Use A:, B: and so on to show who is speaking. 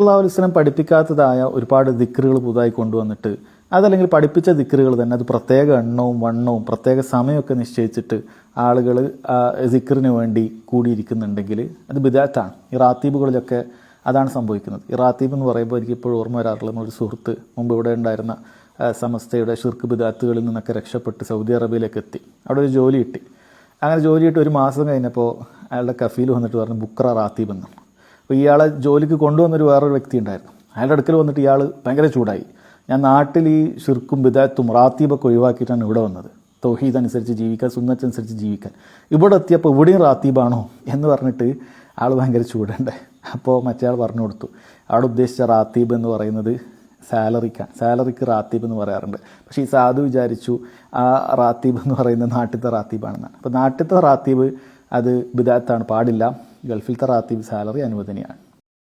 A: അല്ലാഹു അലൈഹി വസല്ലം പഠിപ്പിക്കാത്തതായ ഒരുപാട് ദിക്റുകൾ പുതുതായി കൊണ്ടുവന്നിട്ട് അതല്ലെങ്കിൽ പഠിപ്പിച്ച ദിക്റുകൾ തന്നെ അത് പ്രത്യേക എണ്ണവും വണ്ണവും പ്രത്യേക സമയമൊക്കെ നിശ്ചയിച്ചിട്ട് ആളുകൾ ദിക്റിന് വേണ്ടി കൂടിയിരിക്കുന്നുണ്ടെങ്കിൽ അത് ബിദഅത്താണ്. ഈ റാത്തീബുകളിലൊക്കെ അതാണ് സംഭവിക്കുന്നത്. ഈ റാത്തീബ് എന്ന് പറയുമ്പോൾ എനിക്ക് ഇപ്പോഴും ഓർമ്മ വരാറുള്ള ഒരു സുഹൃത്ത് മുമ്പ് ഇവിടെ ഉണ്ടായിരുന്ന സമസ്തയുടെ ഷിർക്ക് ബിദഅത്തുകളിൽ നിന്നൊക്കെ രക്ഷപ്പെട്ട് സൗദി അറേബ്യയിലേക്ക് എത്തി. അവിടെ ഒരു ജോലി കിട്ടി. അങ്ങനെ ജോലി കിട്ടി ഒരു മാസം കഴിഞ്ഞപ്പോൾ അയാളുടെ കഫീൽ വന്നിട്ട് പറഞ്ഞു ബുക്ര റാത്തീബ് എന്ന്. അപ്പോൾ ഇയാളെ ജോലിക്ക് കൊണ്ടുവന്നൊരു വേറൊരു വ്യക്തി ഉണ്ടായിരുന്നു. അയാളുടെ അടുക്കൽ വന്നിട്ട് ഇയാൾ ഭയങ്കര ചൂടായി. ഞാൻ നാട്ടിൽ ഈ ഷിർക്കും ബിദഅത്തും റാത്തീബൊക്കെ ഒഴിവാക്കിയിട്ടാണ് ഇവിടെ വന്നത്, തൗഹീദ് അനുസരിച്ച് ജീവിക്കാൻ, സുന്നത്ത് അനുസരിച്ച് ജീവിക്കാൻ. ഇവിടെ എത്തിയപ്പോൾ ഇവിടെയും റാത്തീബാണോ എന്ന് പറഞ്ഞിട്ട് ആൾ ഭയങ്കര ചൂടുണ്ട്. അപ്പോൾ മറ്റേ ആൾ പറഞ്ഞു കൊടുത്തു, അവിടെ ഉദ്ദേശിച്ച റാത്തീബ് എന്ന് പറയുന്നത് സാലറിക്ക് റാത്തീബ് എന്ന് പറയാറുണ്ട്. പക്ഷേ ഈ സാധു വിചാരിച്ചു ആ റാത്തീബ് എന്ന് പറയുന്നത് നാട്ടിലത്തെ റാത്തീബാണെന്നാണ്. അപ്പോൾ നാട്ടിലത്തെ റാത്തീബ് അത് ബിദഅത്താണ്, പാടില്ല. ഗൾഫിലത്തെ റാത്തീബ് സാലറി അനുവദനീയമാണ്.